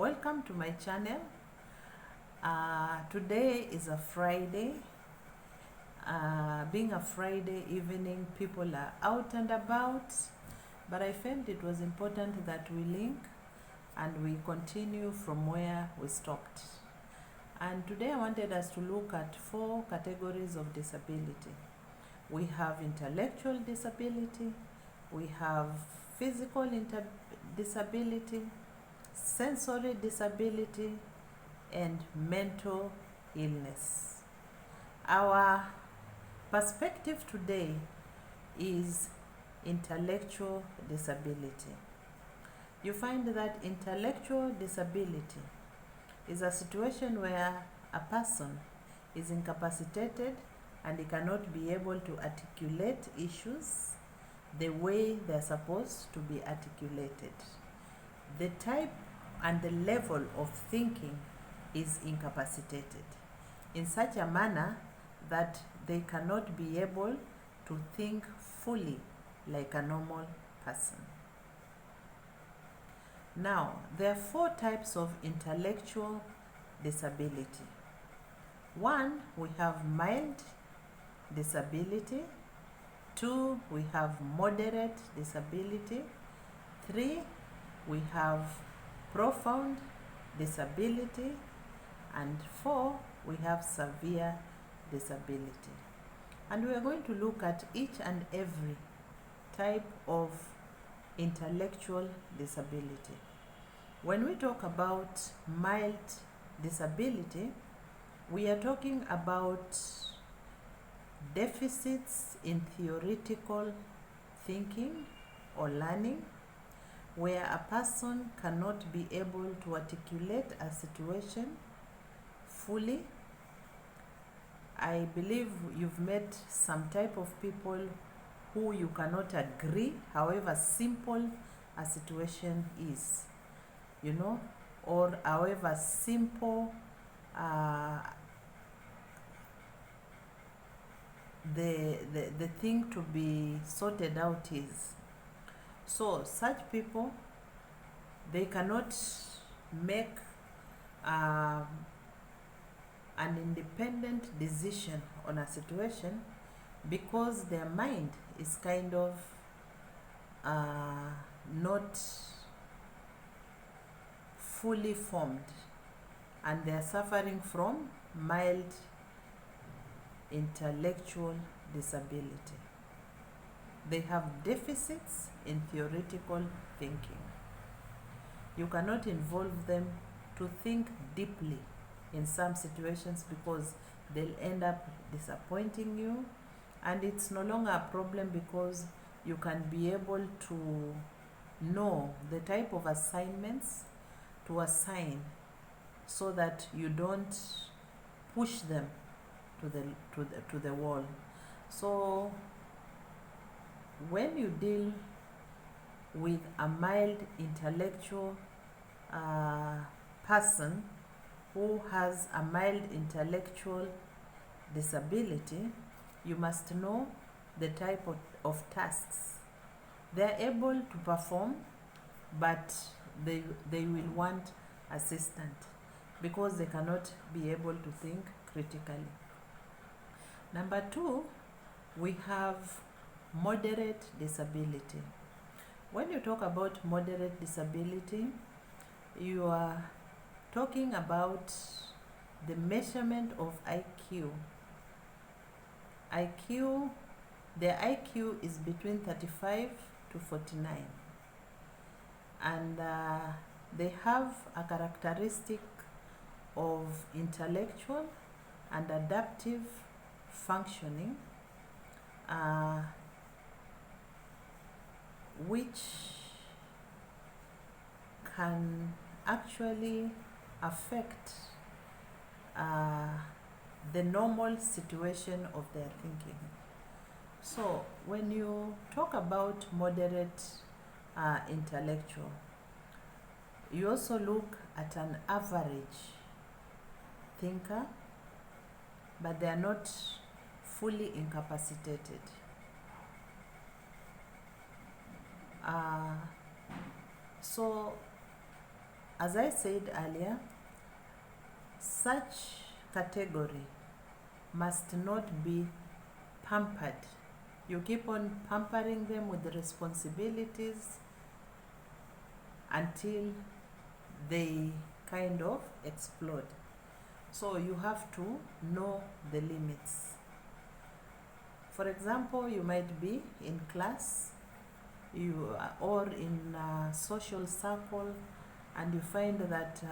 Welcome to my channel. Today is a Friday. Being a Friday evening, people are out and about, but I felt it was important that we link and we continue from where we stopped. And today I wanted us to look at 4 categories of disability. We have intellectual disability, we have physical disability, sensory disability, and mental illness. Our perspective today is intellectual disability. You find that intellectual disability is a situation where a person is incapacitated and he cannot be able to articulate issues the way they're supposed to be articulated. The type and the level of thinking is incapacitated in such a manner that they cannot be able to think fully like a normal person. Now, there are 4 types of intellectual disability. 1, we have mild disability. 2, we have moderate disability. 3, we have profound disability. And 4, we have severe disability. And we are going to look at each and every type of intellectual disability. When we talk about mild disability, we are talking about deficits in theoretical thinking or learning, where a person cannot be able to articulate a situation fully. I believe you've met some type of people who you cannot agree, however simple a situation is, or however simple the thing to be sorted out is. So such people, they cannot make an independent decision on a situation because their mind is kind of not fully formed, and they are suffering from mild intellectual disability. They have deficits in theoretical thinking. You cannot involve them to think deeply in some situations because they'll end up disappointing you, and it's no longer a problem because you can be able to know the type of assignments to assign so that you don't push them to the wall. So when you deal with a mild intellectual person who has a mild intellectual disability, you must know the type of tasks they're able to perform, but they will want assistance because they cannot be able to think critically. Number 2, we have moderate disability. When you talk about moderate disability, you are talking about the measurement of IQ. The IQ is between 35 to 49, and they have a characteristic of intellectual and adaptive functioning, which can actually affect the normal situation of their thinking. So when you talk about moderate intellectual, you also look at an average thinker, but they are not fully incapacitated. So as I said earlier, such category must not be pampered. You keep on pampering them with the responsibilities until they kind of explode. So you have to know the limits. For example, you might be in class, or in a social circle, and you find that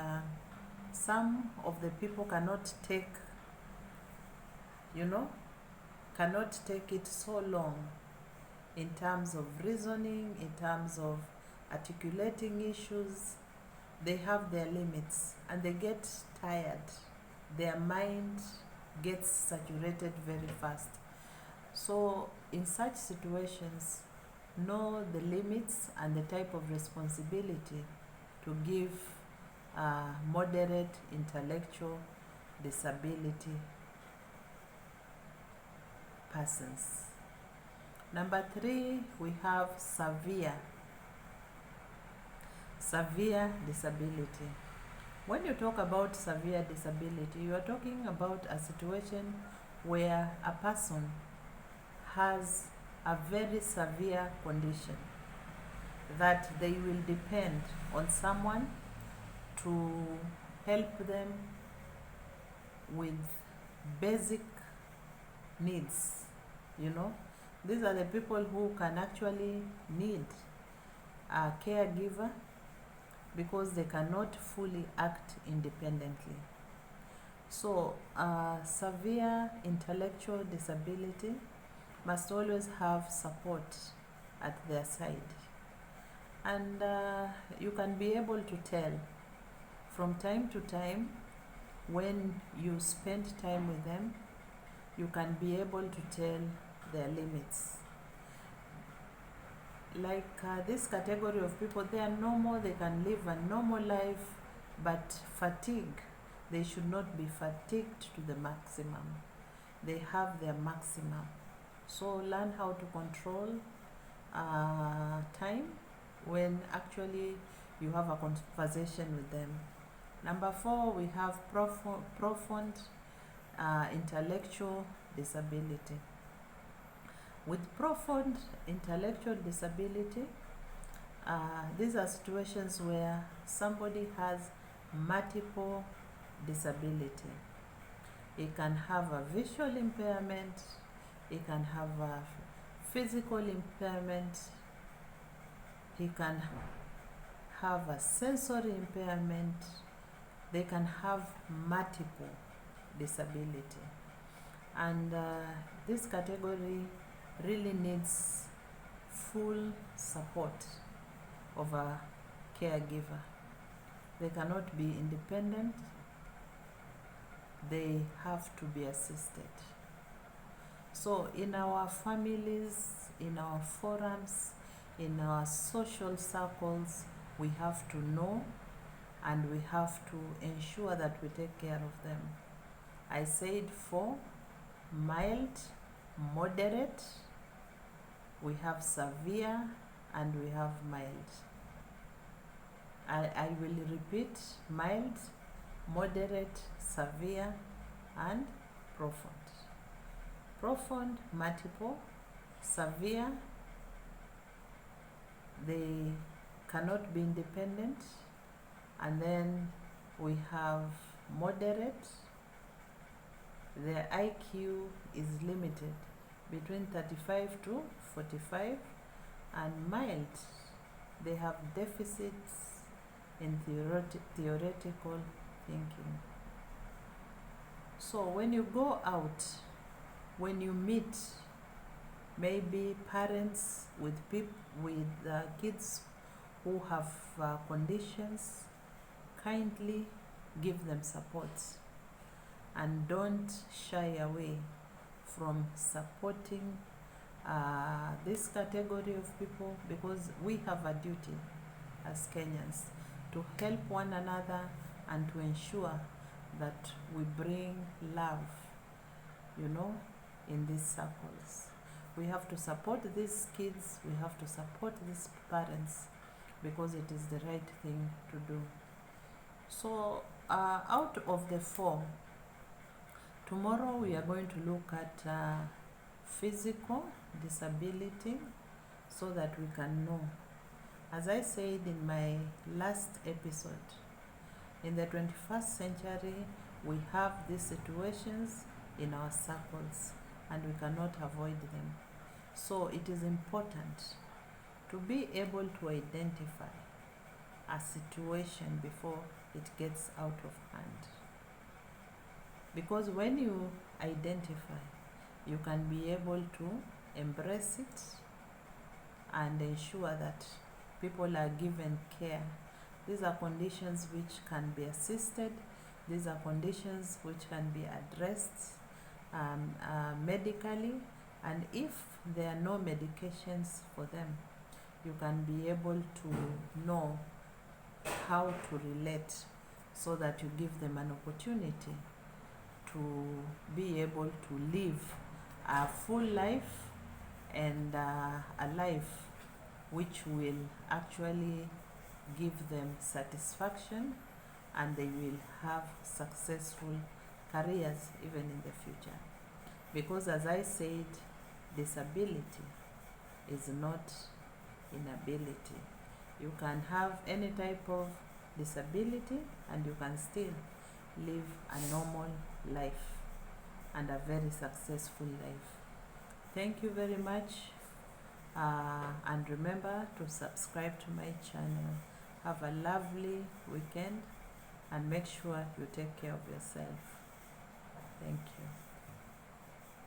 some of the people cannot take it so long in terms of reasoning, in terms of articulating issues. They have their limits and they get tired. Their mind gets saturated very fast. So in such situations, know the limits and the type of responsibility to give moderate intellectual disability persons. Number 3, we have severe disability. When you talk about severe disability, you are talking about a situation where a person has a very severe condition that they will depend on someone to help them with basic needs. These are the people who can actually need a caregiver because they cannot fully act independently. So severe intellectual disability must always have support at their side. And you can be able to tell from time to time when you spend time with them. You can be able to tell their limits. Like this category of people, they are normal, they can live a normal life, but fatigue, they should not be fatigued to the maximum. They have their maximum. So learn how to control time when actually you have a conversation with them. Number 4, we have profound intellectual disability. With profound intellectual disability, these are situations where somebody has multiple disability. He can have a visual impairment, he can have a physical impairment, he can have a sensory impairment, they can have multiple disability. And this category really needs full support of a caregiver. They cannot be independent, they have to be assisted. So in our families, in our forums, in our social circles, we have to know and we have to ensure that we take care of them. I said 4, mild, moderate, we have severe, and we have mild. I will repeat: mild, moderate, severe, and profound. Profound, multiple; severe, they cannot be independent. And then we have moderate, their IQ is limited between 35 to 45, and mild, they have deficits in theoretical thinking. So when you go out, when you meet maybe parents with kids who have conditions, kindly give them support and don't shy away from supporting this category of people, because we have a duty as Kenyans to help one another and to ensure that we bring love, in these circles. We have to support these kids, we have to support these parents, because it is the right thing to do. So out of the 4, tomorrow we are going to look at physical disability, so that we can know. As I said in my last episode, in the 21st century, we have these situations in our circles and we cannot avoid them. So it is important to be able to identify a situation before it gets out of hand. Because when you identify, you can be able to embrace it and ensure that people are given care. These are conditions which can be assisted. These are conditions which can be addressed medically, and if there are no medications for them, you can be able to know how to relate, so that you give them an opportunity to be able to live a full life, and a life which will actually give them satisfaction, and they will have successful careers even in the future. Because as I said, disability is not inability. You can have any type of disability and you can still live a normal life and a very successful life. Thank you very much, and remember to subscribe to my channel. Have a lovely weekend and make sure you take care of yourself. Thank you.